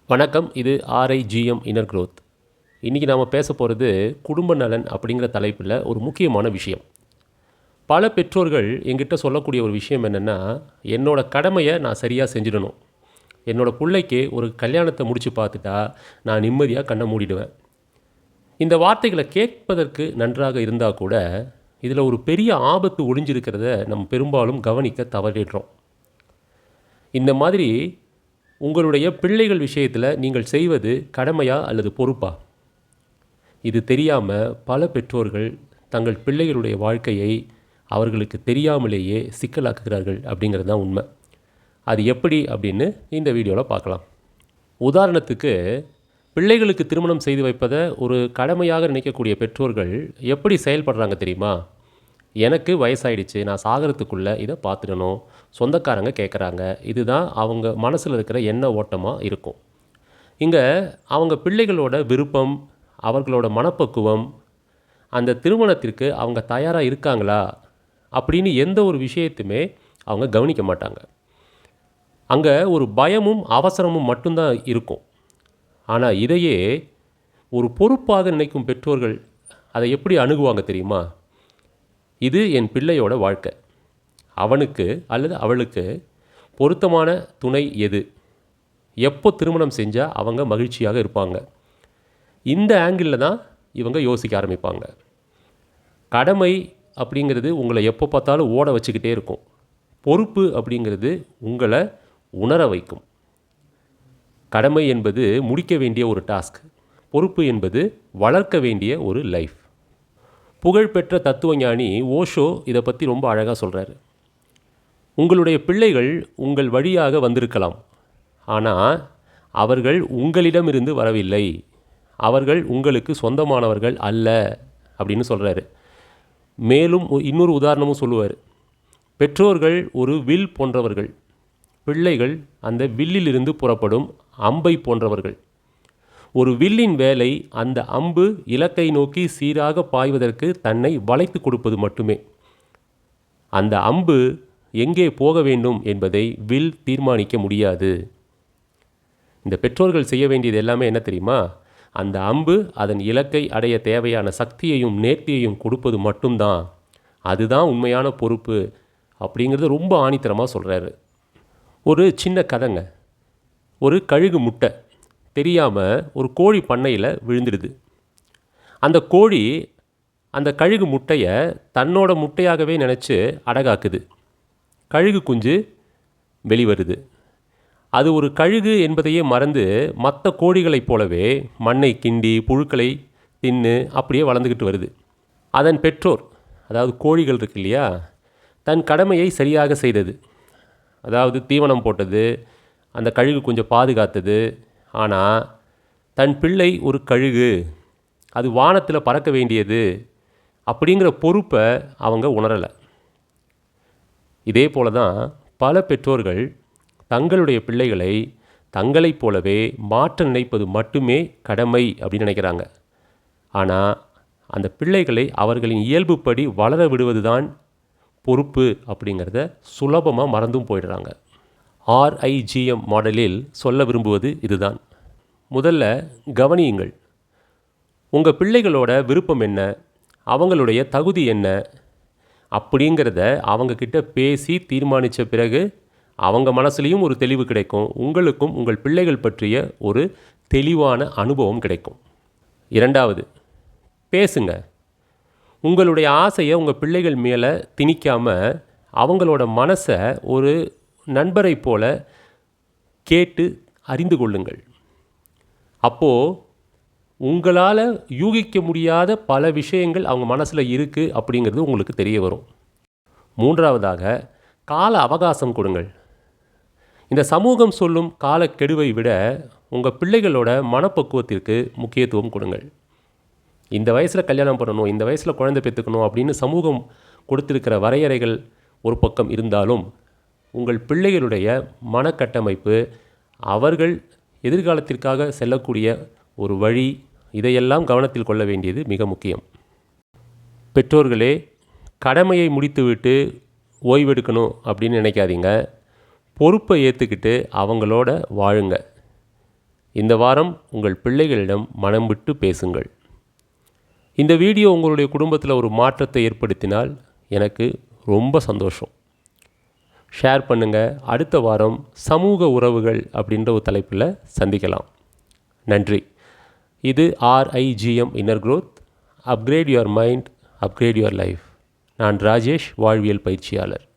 வணக்கம். இது ஆர்ஐஜிஎம் inner growth. இன்றைக்கி நாம் பேச போகிறது குடும்ப நலன் அப்படிங்கிற தலைப்பில் ஒரு முக்கியமான விஷயம். பல பெற்றோர்கள் என்கிட்ட சொல்லக்கூடிய ஒரு விஷயம் என்னென்னா, என்னோட கடமையை நான் சரியாக செஞ்சிடணும். என்னோட பிள்ளைக்கு ஒரு கல்யாணத்தை முடித்து பார்த்துட்டா நான் நிம்மதியாக கண்ணை மூடிடுவேன். இந்த வார்த்தைகளை கேட்பதற்கு நன்றாக இருந்தால் கூட இதில் ஒரு பெரிய ஆபத்து ஒளிஞ்சிருக்கிறத நம்ம பெரும்பாலும் கவனிக்க தவறிடுறோம். இந்த மாதிரி உங்களுடைய பிள்ளைகள் விஷயத்தில் நீங்கள் செய்வது கடமையா அல்லது பொறுப்பா? இது தெரியாமல் பல பெற்றோர்கள் தங்கள் பிள்ளைகளுடைய வாழ்க்கையை அவர்களுக்கு தெரியாமலேயே சிக்கலாக்குகிறார்கள் அப்படிங்கிறது தான் உண்மை. அது எப்படி அப்படின்னு இந்த வீடியோவில் பார்க்கலாம். உதாரணத்துக்கு, பிள்ளைகளுக்கு திருமணம் செய்து வைப்பதை ஒரு கடமையாக நினைக்கக்கூடிய பெற்றோர்கள் எப்படி செயல்படுறாங்க தெரியுமா? எனக்கு வயசாயிடுச்சு, நான் சாகிறதுக்குள்ளே இதை பார்த்துடணும், சொந்தக்காரங்க கேட்குறாங்க, இதுதான் அவங்க மனசில் இருக்கிற எண்ண ஓட்டமாக இருக்கும். இங்கே அவங்க பிள்ளைகளோட விருப்பம், அவர்களோட மனப்பக்குவம், அந்த திருமணத்திற்கு அவங்க தயாராக இருக்காங்களா அப்படின்னு எந்த ஒரு விஷயத்தையுமே அவங்க கவனிக்க மாட்டாங்க. அங்கே ஒரு பயமும் அவசரமும் மட்டும்தான் இருக்கும். ஆனால் இதையே ஒரு பொறுப்பாக நினைக்கும் பெற்றோர்கள் அதை எப்படி அணுகுவாங்க தெரியுமா? இது என் பிள்ளையோட வாழ்க்கை, அவனுக்கு அல்லது அவளுக்கு பொருத்தமான துணை எது, எப்போ திருமணம் செஞ்சால் அவங்க மகிழ்ச்சியாக இருப்பாங்க, இந்த ஆங்கிளில் தான் இவங்க யோசிக்க ஆரம்பிப்பாங்க. கடமை அப்படிங்கிறது உங்களை எப்போ பார்த்தாலும் ஓட வச்சுக்கிட்டே இருக்கும். பொறுப்பு அப்படிங்கிறது உங்களை உணர வைக்கும். கடமை என்பது முடிக்க வேண்டிய ஒரு டாஸ்க், பொறுப்பு என்பது வளர்க்க வேண்டிய ஒரு லைஃப். புகழ்பெற்ற தத்துவஞானி ஓஷோ இதை பற்றி ரொம்ப அழகாக சொல்கிறார். உங்களுடைய பிள்ளைகள் உங்கள் வழியாக வந்திருக்கலாம், ஆனால் அவர்கள் உங்களிடமிருந்து வரவில்லை, அவர்கள் உங்களுக்கு சொந்தமானவர்கள் அல்ல அப்படின்னு சொல்கிறாரு. மேலும் இன்னொரு உதாரணமும் சொல்லுவார். பெற்றோர்கள் ஒரு வில் போன்றவர்கள், பிள்ளைகள் அந்த வில்லிலிருந்து புறப்படும் அம்பை போன்றவர்கள். ஒரு வில்லின் வேலை அந்த அம்பு இலக்கை நோக்கி சீராக பாய்வதற்கு தன்னை வளைத்து கொடுப்பது மட்டுமே. அந்த அம்பு எங்கே போக வேண்டும் என்பதை வில் தீர்மானிக்க முடியாது. இந்த பெற்றோர்கள் செய்ய வேண்டியது எல்லாமே என்ன தெரியுமா? அந்த அம்பு அதன் இலக்கை அடைய தேவையான சக்தியையும் நேர்த்தியையும் கொடுப்பது மட்டும்தான். அதுதான் உண்மையான பொறுப்பு அப்படிங்கிறது ரொம்ப ஆணித்தரமாக சொல்கிறாரு. ஒரு சின்ன கதைங்க. ஒரு கழுகு முட்டை தெரியாமல் ஒரு கோழி பண்ணையில் விழுந்துடுது. அந்த கோழி அந்த கழுகு முட்டையை தன்னோட முட்டையாகவே நினச்சி அடகாக்குது. கழுகு குஞ்சு வெளிவருது. அது ஒரு கழுகு என்பதையே மறந்து மற்ற கோழிகளைப் போலவே மண்ணை கிண்டி புழுக்களை தின்னு அப்படியே வளர்ந்துக்கிட்டு வருது. அதன் பெற்றோர், அதாவது கோழிகள் இருக்கு இல்லையா, தன் கடமையை சரியாக செய்தது. அதாவது தீவனம் போட்டது, அந்த கழுகு கொஞ்சம் பாதுகாத்தது. ஆனால் தன் பிள்ளை ஒரு கழுகு, அது வானத்தில் பறக்க வேண்டியது அப்படிங்கிற பொறுப்பை அவங்க உணரலை. இதே போல தான் பல பெற்றோர்கள் தங்களுடைய பிள்ளைகளை தங்களைப் போலவே மாற்ற நினைப்பது மட்டுமே கடமை அப்படின்னு நினைக்கிறாங்க. ஆனால் அந்த பிள்ளைகளை அவர்களின் இயல்புப்படி வளர விடுவது தான் பொறுப்பு அப்படிங்கிறத சுலபமாக மறந்தும் போயிடுறாங்க. ஆர்ஐஜிஎம் மாடலில் சொல்ல விரும்புவது இதுதான். முதல்ல கவனியுங்கள். உங்கள் பிள்ளைகளோட விருப்பம் என்ன, அவங்களுடைய தகுதி என்ன அப்படிங்கிறத அவங்கக்கிட்ட பேசி தீர்மானித்த பிறகு அவங்க மனசுலேயும் ஒரு தெளிவு கிடைக்கும், உங்களுக்கும் உங்கள் பிள்ளைகள் பற்றிய ஒரு தெளிவான அனுபவம் கிடைக்கும். இரண்டாவது, பேசுங்க. உங்களுடைய ஆசையை உங்கள் பிள்ளைகள் மேலே திணிக்காமல் அவங்களோட மனசை ஒரு நண்பரை போல கேட்டு அறிந்து கொள்ளுங்கள். அப்போது உங்களால் யூகிக்க முடியாத பல விஷயங்கள் அவங்க மனசில் இருக்குது அப்படிங்கிறது உங்களுக்கு தெரிய வரும். மூன்றாவதாக, கால அவகாசம் கொடுங்கள். இந்த சமூகம் சொல்லும் காலக்கெடுவை விட உங்கள் பிள்ளைகளோட மனப்பக்குவத்திற்கு முக்கியத்துவம் கொடுங்கள். இந்த வயசில் கல்யாணம் பண்ணணும், இந்த வயசில் குழந்தை பெற்றுக்கணும் அப்படின்னு சமூகம் கொடுத்திருக்கிற வரையறைகள் ஒரு பக்கம் இருந்தாலும், உங்கள் பிள்ளைகளுடைய மனக்கட்டமைப்பு, அவர்கள் எதிர்காலத்திற்காக செல்லக்கூடிய ஒரு வழி, இதையெல்லாம் கவனத்தில் கொள்ள வேண்டியது மிக முக்கியம். பெற்றோர்களே, கடமையை முடித்துவிட்டு ஓய்வெடுக்கணும் அப்படின்னு நினைக்காதீங்க. பொறுப்பை ஏற்றுக்கிட்டு அவங்களோட வாழுங்க. இந்த வாரம் உங்கள் பிள்ளைகளிடம் மனம் விட்டு பேசுங்கள். இந்த வீடியோ உங்களுடைய குடும்பத்தில் ஒரு மாற்றத்தை ஏற்படுத்தினால் எனக்கு ரொம்ப சந்தோஷம். ஷேர் பண்ணுங்கள். அடுத்த வாரம் சமூக உறவுகள் அப்படின்ற ஒரு தலைப்பில் சந்திக்கலாம். நன்றி. இது RIGM inner growth. Upgrade your mind, upgrade your life. நான் ராஜேஷ், வாழ்வியல் பயிற்சியாளர்.